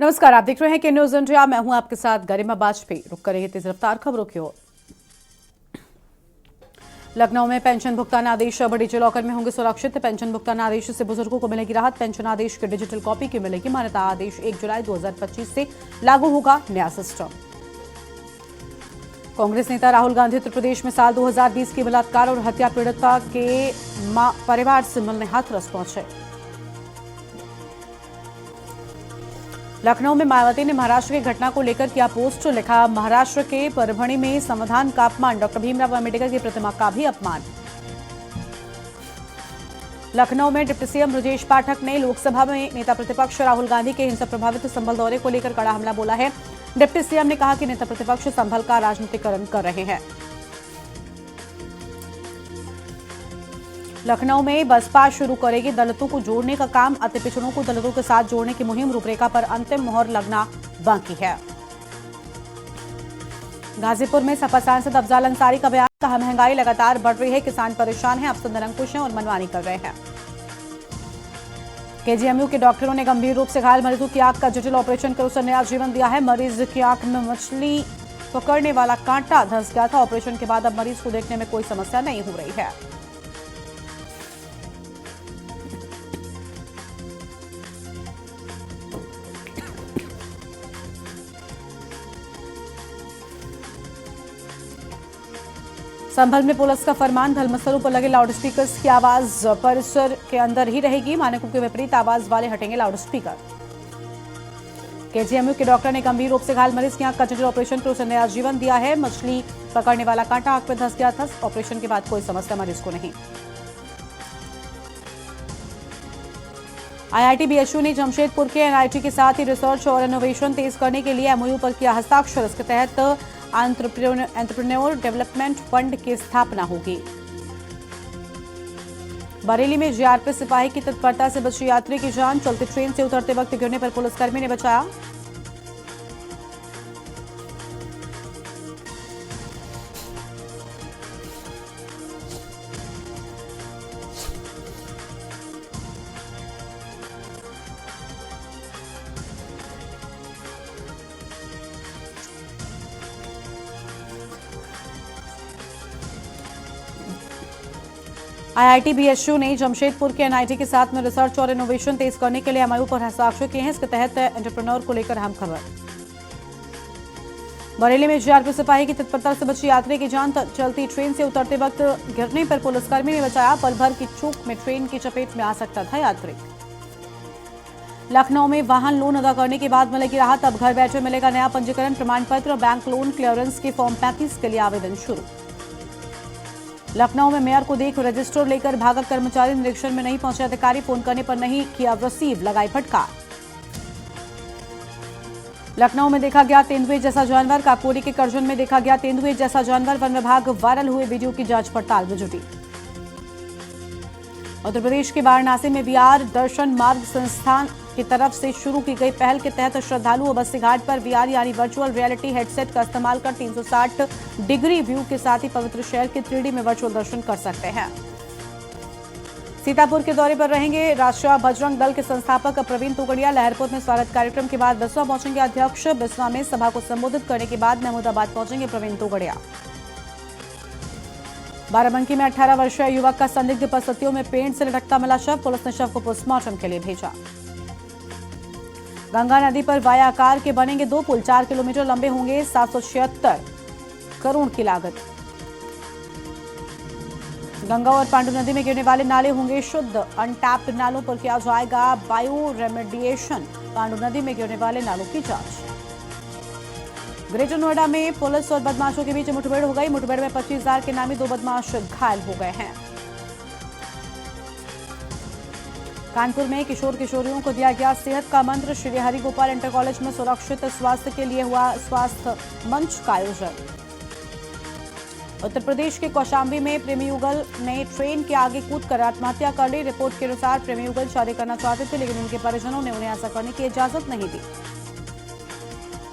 नमस्कार, आप देख रहे हैं के न्यूज इंडिया। मैं हूं आपके साथ गरिमा वाजपेयी। रुक करेंगे तेज रफ्तार खबरों की ओर। लखनऊ में पेंशन भुगतान आदेश अब डिजिलॉकर में होंगे सुरक्षित। पेंशन भुगतान आदेश से बुजुर्गों को मिलेगी राहत। पेंशन आदेश की डिजिटल कॉपी की मिलेगी मान्यता। आदेश 1 जुलाई 2025 से लागू होगा नया सिस्टम। कांग्रेस नेता राहुल गांधी उत्तर प्रदेश में साल 2020 की बलात्कार और हत्या पीड़िता के परिवार से मिलने हाथरस पहुंचे। लखनऊ में मायावती ने महाराष्ट्र की घटना को लेकर किया पोस्ट। लिखा, महाराष्ट्र के परभणी में संविधान का अपमान, डॉक्टर भीमराव अंबेडकर की प्रतिमा का भी अपमान। लखनऊ में डिप्टी सीएम ब्रजेश पाठक ने लोकसभा में नेता प्रतिपक्ष राहुल गांधी के हिंसा प्रभावित संभल दौरे को लेकर कड़ा हमला बोला है। डिप्टी सीएम ने कहा कि नेता प्रतिपक्ष संभल का राजनीतिकरण कर रहे हैं। लखनऊ में बसपा शुरू करेगी दलितों को जोड़ने का काम। अति पिछड़ों को दलितों के साथ जोड़ने की मुहिम रूपरेखा पर अंतिम मोहर लगना बाकी है। गाजीपुर में सपा सांसद अफजाल अंसारी का बयान। कहा, महंगाई लगातार बढ़ रही है, किसान परेशान हैं, अफसर निरंकुश हैं और मनमानी कर रहे हैं। केजीएमयू के डॉक्टरों ने गंभीर रूप से घायल मरीजों की आंख का जटिल ऑपरेशन कर उसे नया जीवन दिया है। मरीज की आंख में मछली पकड़ने वाला कांटा धंस गया था। ऑपरेशन के बाद अब मरीज को देखने में कोई समस्या नहीं हो रही है। संभल में पुलिस का फरमान, धर्मस्थलों पर लगे लाउडस्पीकर्स की आवाज परिसर के अंदर ही रहेगी। मानकों के विपरीत आवाज वाले हटेंगे लाउडस्पीकर। केजीएमयू के डॉक्टर ने गंभीर रूप से घायल मरीज की आंख का जटिल ऑपरेशन कर उसे नया जीवन दिया है। मछली पकड़ने वाला कांटा आंख में धंस गया था। ऑपरेशन के बाद कोई समस्या मरीज को नहीं। आईआईटी बीएचयू ने जमशेदपुर के एनआईटी के साथ ही रिसर्च और इनोवेशन तेज करने के लिए एमओयू पर किया हस्ताक्षर। इसके तहत एंटरप्रेन्योर डेवलपमेंट फंड की स्थापना होगी। बरेली में जीआरपी सिपाही की तत्परता से बची यात्री की जान। चलती ट्रेन से उतरते वक्त गिरने पर पुलिसकर्मी ने बचाया। आईआईटी बीएचयू ने जमशेदपुर के एनआईटी के साथ में रिसर्च और इनोवेशन तेज करने के लिए एमओयू पर हस्ताक्षर किए हैं। इसके तहत एंटरप्रेन्योर को लेकर अहम खबर। बरेली में जीआरपी सिपाही की तत्परता से बची यात्री की जान। चलती ट्रेन से उतरते वक्त गिरने पर पुलिसकर्मी ने बचाया। पल भर की चूक में ट्रेन की चपेट में आ सकता था यात्री। लखनऊ में वाहन लोन अदा करने के बाद मिलेगी राहत। अब घर बैठे मिलेगा नया पंजीकरण प्रमाण पत्र। बैंक लोन क्लियरेंस के फॉर्म 35 के लिए आवेदन शुरू। लखनऊ में मेयर को देख रजिस्टर लेकर भागा कर्मचारी। निरीक्षण में नहीं पहुंचे अधिकारी। फोन करने पर नहीं किया रिसीव, लगाई फटकार। लखनऊ में देखा गया तेंदुए जैसा जानवर। काकोरी के करजन में देखा गया तेंदुए जैसा जानवर। वन विभाग वायरल हुए वीडियो की जांच पड़ताल में जुटी। उत्तर प्रदेश के वाराणसी में विहार दर्शन मार्ग संस्थान की तरफ से शुरू की गई पहल के तहत श्रद्धालु अब अस्सी घाट पर वीआर यानी वर्चुअल रियलिटी हेडसेट का इस्तेमाल कर 360 डिग्री व्यू के साथ ही पवित्र शहर के 3D में वर्चुअल दर्शन कर सकते हैं। सीतापुर के दौरे पर रहेंगे राष्ट्रीय बजरंग दल के संस्थापक प्रवीण तोगड़िया। लहरपुर में स्वागत कार्यक्रम के बाद बिस्वा पहुंचेंगे अध्यक्ष। बिस्वा में सभा को संबोधित करने के बाद महमूदाबाद पहुंचेंगे प्रवीण तोगड़िया। बाराबंकी में 18 वर्षीय युवक का संदिग्ध परिस्थितियों में पेड़ से लटकता मिला शव। पुलिस ने शव को पोस्टमार्टम के लिए भेजा। गंगा नदी पर वाया आकार के बनेंगे 2 पुल। 4 किलोमीटर लंबे होंगे। 776 करोड़ की लागत। गंगा और पांडु नदी में गिरने वाले नाले होंगे शुद्ध। अनटैप्ड नालों पर किया जाएगा बायो रेमेडिएशन। पांडु नदी में गिरने वाले नालों की जांच। ग्रेटर नोएडा में पुलिस और बदमाशों के बीच मुठभेड़ हो गई। मुठभेड़ में 25,000 के नामी 2 बदमाश घायल हो गए हैं। कानपुर में किशोर किशोरियों को दिया गया सेहत का मंत्र। श्री हरिगोपाल इंटर कॉलेज में सुरक्षित स्वास्थ्य के लिए हुआ स्वास्थ्य मंच का आयोजन। उत्तर प्रदेश के कौशाम्बी में प्रेमी युगल ने ट्रेन के आगे कूदकर आत्महत्या कर ली। रिपोर्ट के अनुसार प्रेमी युगल शादी करना चाहते थे, लेकिन उनके परिजनों ने उन्हें ऐसा करने की इजाजत नहीं दी।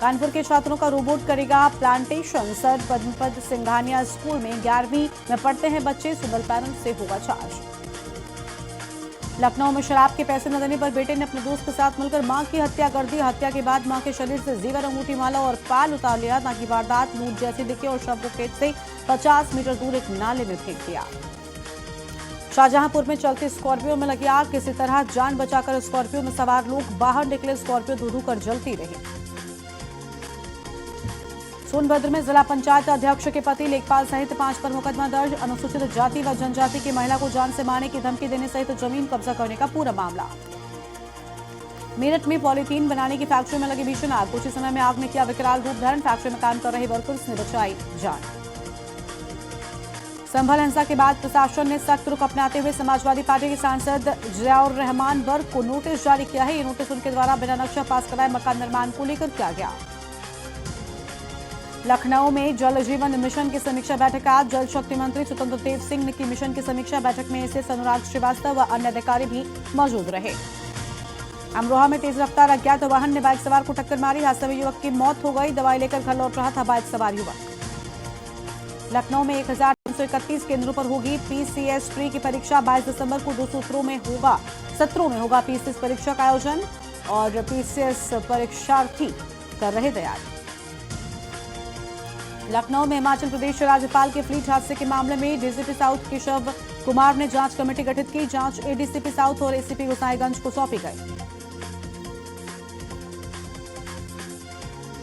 कानपुर के छात्रों का रोबोट करेगा प्लांटेशन। सर पद्मपद सिंघानिया स्कूल में 11वीं में पढ़ते हैं बच्चे। सुबल पैरेंट्स से होगा चार्ज। लखनऊ में शराब के पैसे न देने पर बेटे ने अपने दोस्त के साथ मिलकर मां की हत्या कर दी। हत्या के बाद मां के शरीर से जेवर, अंगूठी, माला और पाल उतार लिया ताकि वारदात लूट जैसी दिखे और शव को खेत से 50 मीटर दूर एक नाले में फेंक दिया। शाहजहांपुर में चलती स्कॉर्पियो में लगी आग, किसी तरह जान बचाकर स्कॉर्पियो में सवार लोग बाहर निकले। स्कॉर्पियो धू-धू कर जलती रही। सोनभद्र में जिला पंचायत अध्यक्ष के पति लेखपाल सहित 5 पर मुकदमा दर्ज। अनुसूचित जाति व जनजाति की महिला को जान से मारने की धमकी देने सहित जमीन कब्जा करने का पूरा मामला। मेरठ में पॉलीथीन बनाने की फैक्ट्री में लगी भीषण आग, कुछ ही समय में आग ने किया विकराल रूप धारण। फैक्ट्री में काम कर रहे वर्कर्स ने बचाई जान। संभल हिंसा के बाद प्रशासन ने सख्त रुख अपनाते हुए समाजवादी पार्टी के सांसद जियाउर रहमान बर्ग को नोटिस जारी किया है। ये नोटिस उनके द्वारा बिना नक्शा पास कराए मकान निर्माण को लेकर किया गया। लखनऊ में जल जीवन मिशन की समीक्षा बैठक आज जल शक्ति मंत्री स्वतंत्र देव सिंह ने की मिशन की समीक्षा। बैठक में एसएस अनुराग श्रीवास्तव व अन्य अधिकारी भी मौजूद रहे। अमरोहा में तेज रफ्तार अज्ञात वाहन ने बाइक सवार को टक्कर मारी। हादसे में युवक की मौत हो गई। दवाई लेकर घर लौट रहा था बाइक सवार युवक। लखनऊ में 1331 केंद्रों पर होगी पीसीएस ट्री की परीक्षा। 22 दिसंबर को 2 सत्रों में होगा पीसीएस परीक्षा का आयोजन और पीसीएस परीक्षार्थी कर रहे तैयारी। लखनऊ में हिमाचल प्रदेश राज्यपाल के फ्लीट हादसे के मामले में डीसीपी साउथ केशव कुमार ने जांच कमेटी गठित की। जांच एडीसीपी साउथ और एसीपी गोसाईगंज को सौंपी गई।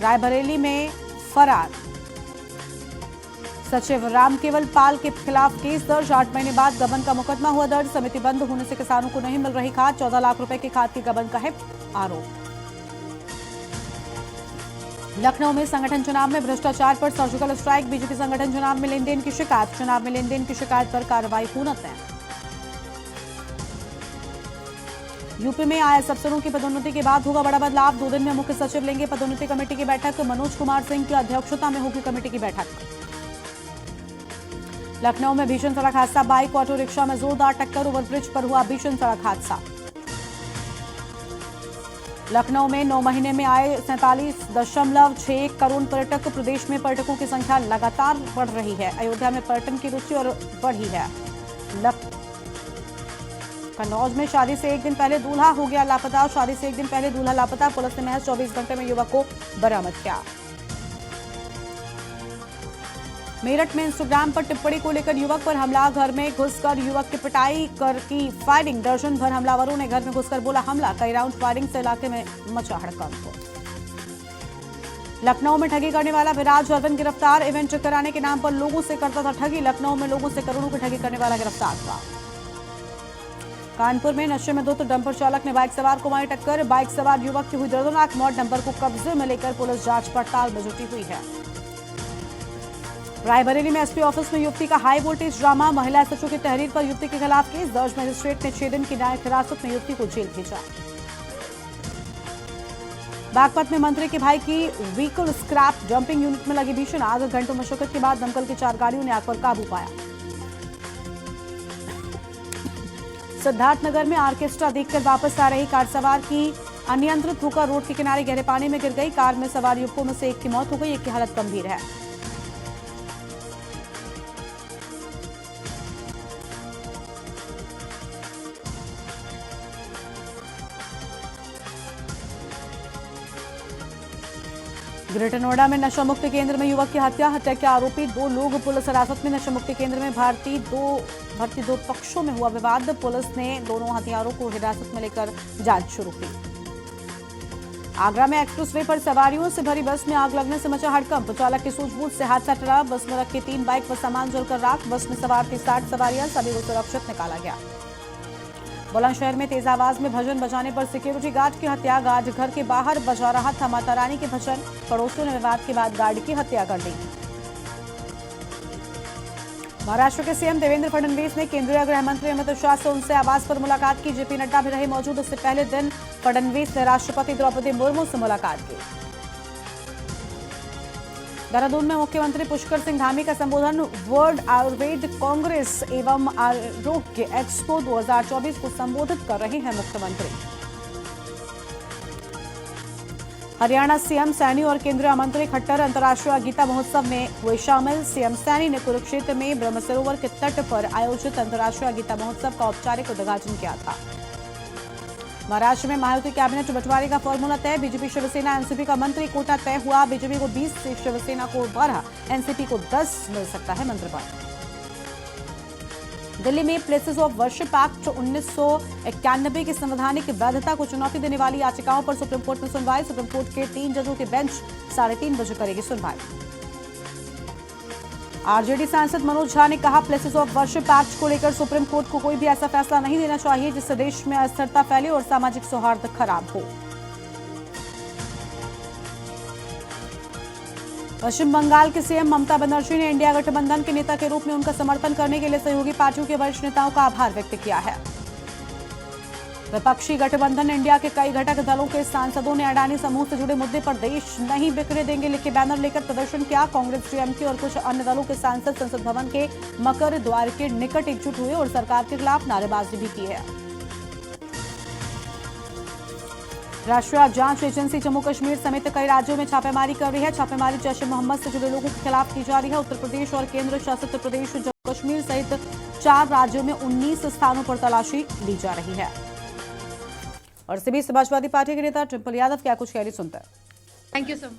रायबरेली में फरार सचिव रामकेवल पाल के खिलाफ केस दर्ज। 8 महीने बाद गबन का मुकदमा हुआ दर्ज। समिति बंद होने से किसानों को नहीं मिल रही खाद। 14 लाख रुपए की खाद के गबन का है आरोप। लखनऊ में संगठन चुनाव में भ्रष्टाचार पर सर्जिकल स्ट्राइक। बीजेपी संगठन चुनाव में लेन देन की शिकायत। चुनाव में लेन देन की शिकायत पर कार्रवाई होना तय। यूपी में आईएएस अफसरों की पदोन्नति के बाद होगा बड़ा बदलाव। 2 दिन में मुख्य सचिव लेंगे पदोन्नति कमेटी की बैठक। मनोज कुमार सिंह की अध्यक्षता में होगी कमेटी की बैठक। लखनऊ में भीषण सड़क हादसा। बाइक ऑटो रिक्शा में जोरदार टक्कर। ओवरब्रिज पर हुआ भीषण सड़क हादसा। लखनऊ में 9 महीने में आए 47.6 करोड़ पर्यटक। प्रदेश में पर्यटकों की संख्या लगातार बढ़ रही है। अयोध्या में पर्यटन की रुचि और बढ़ी है। कन्नौज में शादी से एक दिन पहले दूल्हा हो गया लापता। शादी से एक दिन पहले दूल्हा लापता। पुलिस ने महज 24 घंटे में युवक को बरामद किया। मेरठ में इंस्टाग्राम पर टिप्पणी को लेकर युवक पर हमला। घर में घुसकर युवक की पिटाई कर की फायरिंग। दर्जन भर हमलावरों ने घर में घुसकर बोला हमला। कई राउंड फायरिंग से इलाके में मचा हड़कंप। लखनऊ में ठगी करने वाला विराज अरविंद गिरफ्तार। इवेंट कराने के नाम पर लोगों से करता था ठगी। लखनऊ में लोगों से करोड़ों की ठगी करने वाला गिरफ्तार हुआ। कानपुर में नशे में धुत डंपर चालक ने बाइक सवार को मारी टक्कर। बाइक सवार युवक की हुई दर्दनाक मौत। डंपर को कब्जे में लेकर पुलिस जांच पड़ताल में जुटी हुई है। रायबरेली में एसपी ऑफिस में युवती का हाई वोल्टेज ड्रामा। महिला एसएचओ की तहरीर पर युवती के खिलाफ केस दर्ज। मजिस्ट्रेट ने 6 दिन की न्यायिक हिरासत में युवती को जेल भेजा। बागपत में मंत्री के भाई की व्हीकल स्क्रैप डंपिंग यूनिट में लगी भीषण आग। घंटों मशक्कत के बाद दमकल की 4 गाड़ियों ने आग पर काबू पाया। सिद्धार्थनगर में ऑर्केस्ट्रा देखकर वापस आ रही कार सवार की अनियंत्रित होकर रोड के किनारे गहरे पानी में गिर गई। कार में सवार युवकों में से एक की मौत हो गई, एक की हालत गंभीर है। ग्रेटर नोएडा में नशा मुक्ति केंद्र में युवक की हत्या। हत्या के आरोपी 2 लोग पुलिस हिरासत में। नशा मुक्ति केंद्र में भर्ती दो पक्षों में हुआ विवाद। पुलिस ने दोनों हथियारों को हिरासत में लेकर जांच शुरू की। आगरा में एक्सप्रेसवे पर सवारियों से भरी बस में आग लगने से मचा हड़कंप। चालक की सूझबूझ से हादसा टला। बस में रखी 3 बाइक व सामान जलकर राख। बस में सवार थी 60 सवारियां। सभी को सुरक्षित निकाला गया। बुलंदशहर में तेज आवाज में भजन बजाने पर सिक्योरिटी गार्ड की हत्या। गार्ड घर के बाहर बजा रहा था माता रानी के भजन। पड़ोसियों ने विवाद के बाद गार्ड की हत्या कर दी। महाराष्ट्र के सीएम देवेंद्र फडणवीस ने केंद्रीय गृह मंत्री अमित शाह से उनसे आवास पर मुलाकात की। जेपी नड्डा भी रहे मौजूद। इससे पहले दिन फडणवीस ने राष्ट्रपति द्रौपदी मुर्मू से मुलाकात की। देहरादून में मुख्यमंत्री पुष्कर सिंह धामी का संबोधन। वर्ल्ड आयुर्वेद कांग्रेस एवं आरोग्य एक्सपो 2024 को संबोधित कर रहे हैं मुख्यमंत्री। हरियाणा सीएम सैनी और केंद्रीय मंत्री खट्टर अंतर्राष्ट्रीय गीता महोत्सव में हुए शामिल। सीएम सैनी ने कुरुक्षेत्र में ब्रह्म सरोवर के तट पर आयोजित अंतर्राष्ट्रीय गीता महोत्सव का औपचारिक उद्घाटन किया था। महाराष्ट्र में महायुति कैबिनेट बंटवारे का फॉर्मूला तय, बीजेपी शिवसेना एनसीपी का मंत्री कोटा तय हुआ, बीजेपी को 20 से शिवसेना को 12, एनसीपी को 10 मिल सकता है मंत्री पद। दिल्ली में प्लेसेस ऑफ वर्शिप एक्ट 1991 की संवैधानिक वैधता को चुनौती देने वाली याचिकाओं पर सुप्रीम कोर्ट में सुनवाई, सुप्रीम कोर्ट के 3 जजों की बेंच 3:30 बजे करेगी सुनवाई। आरजेडी सांसद मनोज झा ने कहा, प्लेसेस ऑफ वर्शिप एक्ट को लेकर सुप्रीम कोर्ट को कोई भी ऐसा फैसला नहीं देना चाहिए जिससे देश में अस्थिरता फैले और सामाजिक सौहार्द खराब हो। पश्चिम बंगाल के सीएम ममता बनर्जी ने इंडिया गठबंधन के नेता के रूप में उनका समर्थन करने के लिए सहयोगी पार्टियों के वरिष्ठ नेताओं का आभार व्यक्त किया है। विपक्षी गठबंधन इंडिया के कई घटक दलों के सांसदों ने अडानी समूह से जुड़े मुद्दे पर देश नहीं बिखरे देंगे लिखे बैनर लेकर प्रदर्शन किया। कांग्रेस, डीएमके और कुछ अन्य दलों के सांसद संसद भवन के मकर द्वार के निकट एकजुट हुए और सरकार के खिलाफ नारेबाजी भी की है। राष्ट्रीय जांच एजेंसी जम्मू कश्मीर समेत कई राज्यों में छापेमारी कर रही है। छापेमारी जैश ए मोहम्मद से जुड़े लोगों के खिलाफ की जा रही है। उत्तर प्रदेश और केंद्र शासित प्रदेश जम्मू कश्मीर सहित 4 राज्यों में 19 स्थानों पर तलाशी ली जा रही है। और इसी बीच समाजवादी पार्टी के नेता ट्रिम्पल यादव क्या कुछ कह रही सुनते हैं। Thank you so much.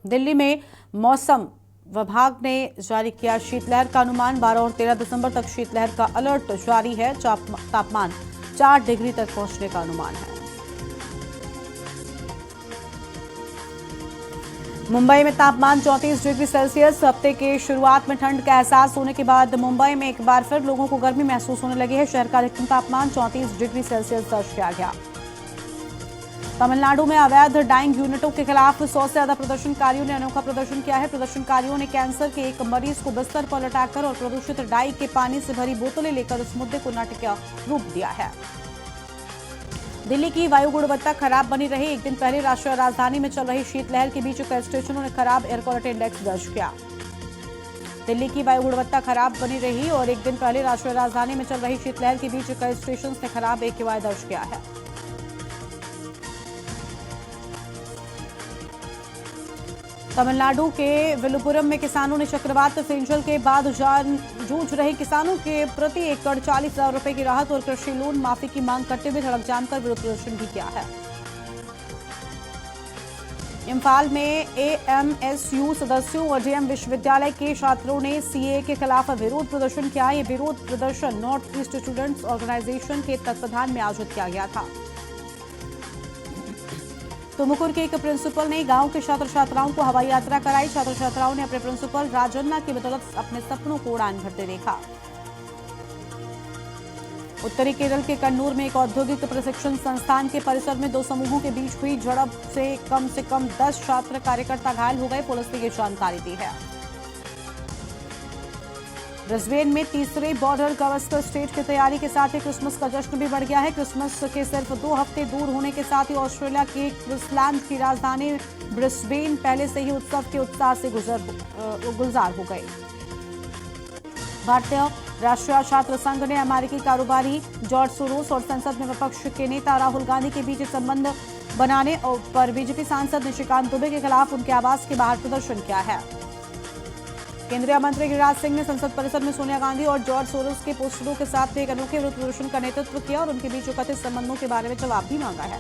Delhi में मौसम विभाग ने जारी किया शीतलहर का अनुमान, 12 और 13 दिसंबर तक शीतलहर का अलर्ट जारी है। तापमान 4 डिग्री तक पहुंचने का अनुमान है। मुंबई में तापमान 34 डिग्री सेल्सियस। हफ्ते के शुरुआत में ठंड का एहसास होने के बाद मुंबई में एक बार फिर लोगों को गर्मी महसूस होने लगी है। शहर का अधिकतम तापमान 34 डिग्री सेल्सियस दर्ज किया गया। तमिलनाडु में अवैध डाइंग यूनिटों के खिलाफ 100 से ज्यादा प्रदर्शनकारियों ने अनोखा प्रदर्शन किया है। प्रदर्शनकारियों ने कैंसर के एक मरीज को बिस्तर पर लटाकर और प्रदूषित डाई के पानी से भरी बोतलें लेकर इस मुद्दे को नाटकीय रूप दिया है। दिल्ली की वायु गुणवत्ता खराब बनी रही। एक दिन पहले राष्ट्रीय राजधानी में चल रही शीतलहर के बीच कई स्टेशनों ने खराब एयर क्वालिटी इंडेक्स दर्ज किया। दिल्ली की वायु गुणवत्ता खराब बनी रही और एक दिन पहले राष्ट्रीय राजधानी में चल रही शीतलहर के बीच कई स्टेशन ने खराब AQI दर्ज किया है। तमिलनाडु के विलुपुरम में किसानों ने चक्रवात फिंजल के बाद जान जूझ रहे किसानों के प्रति एकड़ 40,000 रुपए की राहत और कृषि लोन माफी की मांग करते हुए सड़क जाम कर विरोध प्रदर्शन भी किया है। इम्फाल में AMSU सदस्यों और JM विश्वविद्यालय के छात्रों ने CAA के खिलाफ विरोध प्रदर्शन किया। ये विरोध प्रदर्शन नॉर्थ ईस्ट स्टूडेंट्स ऑर्गेनाइजेशन के तत्वाधान में आयोजित किया गया था। तुमकुर के एक प्रिंसिपल ने गांव के छात्र छात्राओं को हवाई यात्रा कराई। छात्र छात्राओं ने अपने प्रिंसिपल राजन्ना की बदौलत अपने सपनों को उड़ान भरते देखा। उत्तरी केरल के कन्नूर में एक औद्योगिक प्रशिक्षण संस्थान के परिसर में 2 समूहों के बीच हुई झड़प से कम 10 छात्र कार्यकर्ता घायल हो गए। पुलिस ने ये जानकारी दी है। ब्रिस्बेन में तीसरे बॉर्डर गावस्कर स्टेट की तैयारी के साथ ही क्रिसमस का जश्न भी बढ़ गया है। क्रिसमस के सिर्फ 2 हफ्ते दूर होने के साथ ही ऑस्ट्रेलिया के क्वींसलैंड की राजधानी ब्रिस्बेन पहले से ही उत्सव के उत्साह से गुलजार हो गई। भारतीय राष्ट्रीय छात्र संघ ने अमेरिकी कारोबारी जॉर्ज सोरोस और संसद में विपक्ष के नेता राहुल गांधी के बीच संबंध बनाने पर बीजेपी सांसद निशिकांत दुबे के खिलाफ उनके आवास के बाहर प्रदर्शन किया है। केंद्रीय मंत्री गिरिराज सिंह ने संसद परिसर में सोनिया गांधी और जॉर्ज सोरोस के पोस्टरों के साथ एक अनोखे विरोध प्रदर्शन का नेतृत्व किया और उनके बीच कथित संबंधों के बारे में जवाब भी मांगा है।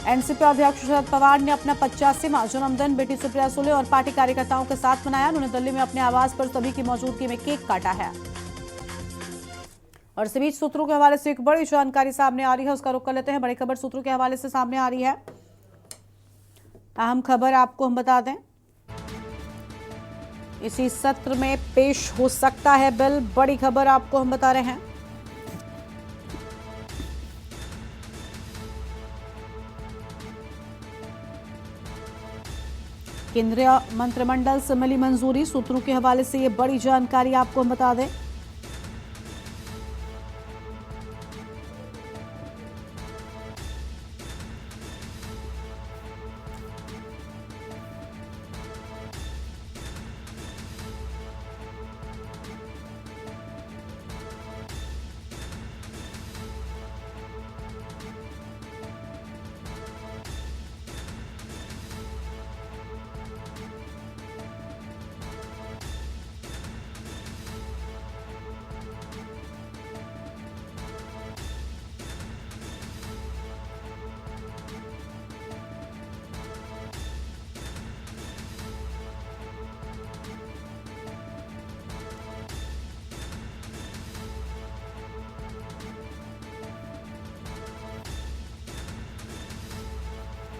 एनसीपी अध्यक्ष शरद पवार ने अपना 85वां जन्मदिन बेटी सुप्रिया सुले और पार्टी कार्यकर्ताओं के साथ मनाया। उन्होंने दिल्ली में अपने आवास पर सभी की मौजूदगी में केक काटा है। और इसी बीच सूत्रों के हवाले से एक बड़ी जानकारी सामने आ रही है, उसका रुख कर लेते हैं। बड़ी खबर सूत्रों के हवाले से सामने आ रही है। अहम खबर आपको हम बता दें, इसी सत्र में पेश हो सकता है बिल। बड़ी खबर आपको हम बता रहे हैं। केंद्रीय मंत्रिमंडल से मिली मंजूरी। सूत्रों के हवाले से ये बड़ी जानकारी आपको हम बता दें।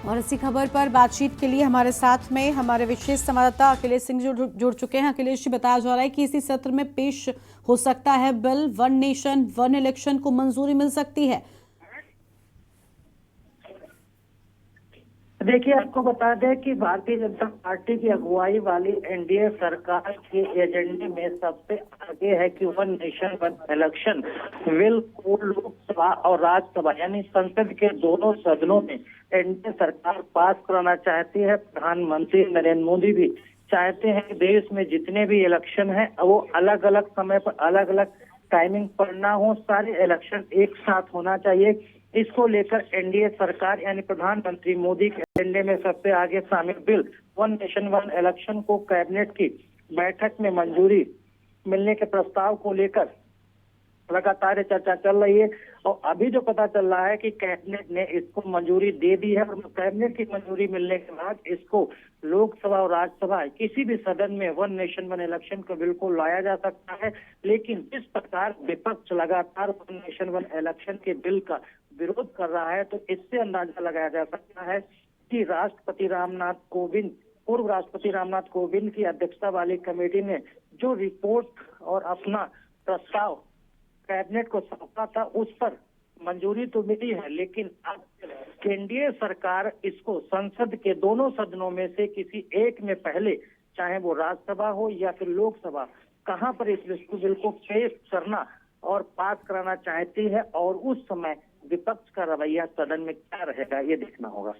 और इसी खबर पर बातचीत के लिए हमारे साथ में हमारे विशेष संवाददाता अखिलेश सिंह जुड़ चुके हैं। अखिलेश जी, बताया जा रहा है कि इसी सत्र में पेश हो सकता है bill, one nation one election को मंजूरी मिल सकती है। देखिए, आपको बता दें कि भारतीय जनता पार्टी की अगुवाई वाली एनडीए सरकार के एजेंडे में सबसे आगे है कि one nation one election bill को लोकसभा और राज्यसभा यानी संसद के दोनों सदनों में एनडीए सरकार पास कराना चाहती है। प्रधानमंत्री नरेंद्र मोदी भी चाहते हैं कि देश में जितने भी इलेक्शन है वो अलग अलग समय पर अलग अलग टाइमिंग पर ना हो, सारे इलेक्शन एक साथ होना चाहिए। इसको लेकर एनडीए सरकार यानी प्रधानमंत्री मोदी के एजेंडे में सबसे आगे शामिल bill one nation one election को कैबिनेट की बैठक में मंजूरी मिलने के प्रस्ताव को लेकर लगातार चर्चा चल रही है। और अभी जो पता चल रहा है कि कैबिनेट ने इसको मंजूरी दे दी है और कैबिनेट की मंजूरी मिलने के बाद इसको लोकसभा और राज्यसभा किसी भी सदन में वन नेशन वन इलेक्शन को बिल्कुल लाया जा सकता है। लेकिन जिस प्रकार विपक्ष लगातार वन नेशन वन इलेक्शन के बिल का विरोध कर रहा है, तो इससे अंदाजा लगाया जा सकता है कि पूर्व राष्ट्रपति रामनाथ कोविंद की अध्यक्षता वाली कमेटी ने जो रिपोर्ट और अपना प्रस्ताव कैबिनेट को सौंपा था उस पर मंजूरी तो मिली है, लेकिन अब एनडीए सरकार इसको संसद के दोनों सदनों में से किसी एक में पहले, चाहे वो राज्यसभा हो या फिर लोकसभा, कहां पर इस बिल को पेश करना और पास कराना चाहती है और उस समय विपक्ष का रवैया सदन में क्या रहेगा ये देखना होगा।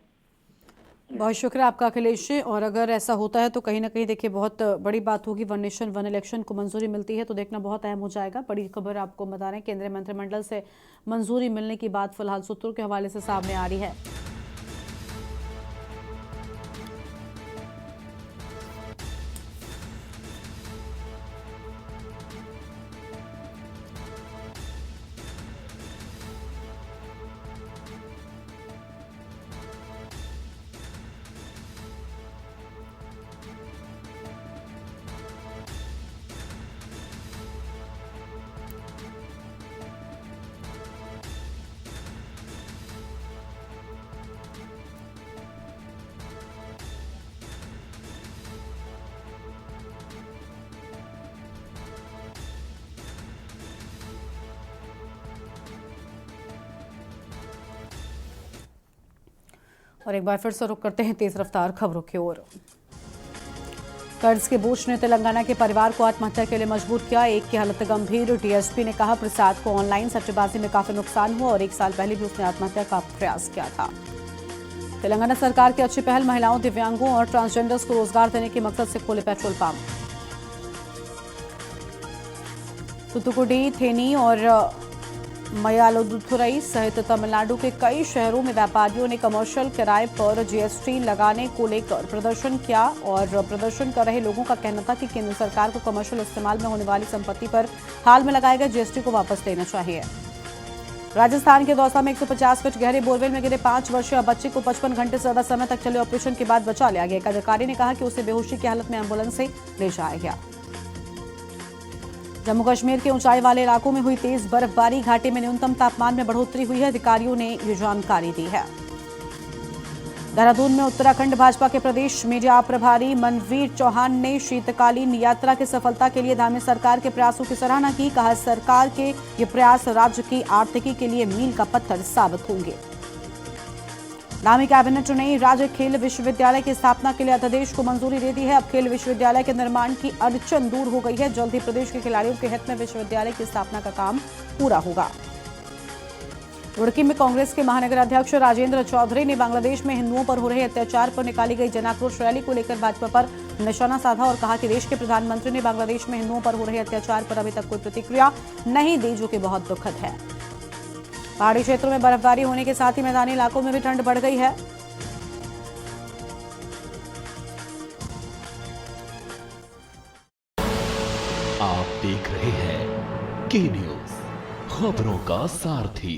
बहुत शुक्रिया आपका अखिलेश जी। और अगर ऐसा होता है तो कहीं ना कहीं देखिए बहुत बड़ी बात होगी, वन नेशन वन इलेक्शन को मंजूरी मिलती है तो देखना बहुत अहम हो जाएगा। बड़ी खबर आपको बता रहे हैं, केंद्रीय मंत्रिमंडल से मंजूरी मिलने की बात फिलहाल सूत्रों के हवाले से सामने आ रही है। और एक बार फिर से रुख करते हैं तेज रफ्तार खबरों की ओर। कर्ज के बोझ ने तेलंगाना के परिवार को आत्महत्या के लिए मजबूर किया। एक की हालत गंभीर। डीएसपी ने कहा प्रसाद को ऑनलाइन सट्टेबाजी में काफी नुकसान हुआ और 1 साल पहले भी उसने आत्महत्या का प्रयास किया था। तेलंगाना सरकार की अच्छी पहल, महिलाओं, दिव्यांगों और ट्रांसजेंडर्स को रोजगार देने के मकसद से खोले पेट्रोल पंप। तुतुकुडी, थेनी और मयालुदुथुरई सहित तमिलनाडु के कई शहरों में व्यापारियों ने कमर्शियल किराए पर जीएसटी लगाने को लेकर प्रदर्शन किया और प्रदर्शन कर रहे लोगों का कहना था कि केंद्र सरकार को कमर्शियल इस्तेमाल में होने वाली संपत्ति पर हाल में लगाए गए जीएसटी को वापस लेना चाहिए। राजस्थान के दौसा में 150 फीट गहरे बोरवेल में गिरे 5 वर्षीय बच्चे को 55 घंटे से ज्यादा समय तक चले ऑपरेशन के बाद बचा लिया गया। एक अधिकारी ने कहा कि उसे बेहोशी की हालत में एम्बुलेंस से ले जाया गया। जम्मू कश्मीर के ऊंचाई वाले इलाकों में हुई तेज बर्फबारी, घाटी में न्यूनतम तापमान में बढ़ोतरी हुई है। अधिकारियों ने ये जानकारी दी है। देहरादून में उत्तराखंड भाजपा के प्रदेश मीडिया प्रभारी मनवीर चौहान ने शीतकालीन यात्रा की सफलता के लिए धामी सरकार के प्रयासों की सराहना की। कहा सरकार के ये प्रयास राज्य की आर्थिकी के लिए मील का पत्थर साबित होंगे। धामी कैबिनेट ने राज्य खेल विश्वविद्यालय की स्थापना के लिए अध्यादेश को मंजूरी दे दी है। अब खेल विश्वविद्यालय के निर्माण की अड़चन दूर हो गई है। जल्द ही प्रदेश के खिलाड़ियों के हित में विश्वविद्यालय की स्थापना का काम पूरा होगा। रुड़की में कांग्रेस के महानगर अध्यक्ष राजेंद्र चौधरी ने बांग्लादेश में हिंदुओं पर हो रहे अत्याचार पर निकाली गई जनाक्रोश रैली को लेकर भाजपा पर निशाना साधा और कहा कि देश के प्रधानमंत्री ने बांग्लादेश में हिंदुओं पर हो रहे अत्याचार पर अभी तक कोई प्रतिक्रिया नहीं दी, जो कि बहुत दुखद है। पहाड़ी क्षेत्रों में बर्फबारी होने के साथ ही मैदानी इलाकों में भी ठंड बढ़ गई है। आप देख रहे हैं के न्यूज़, खबरों का सारथी।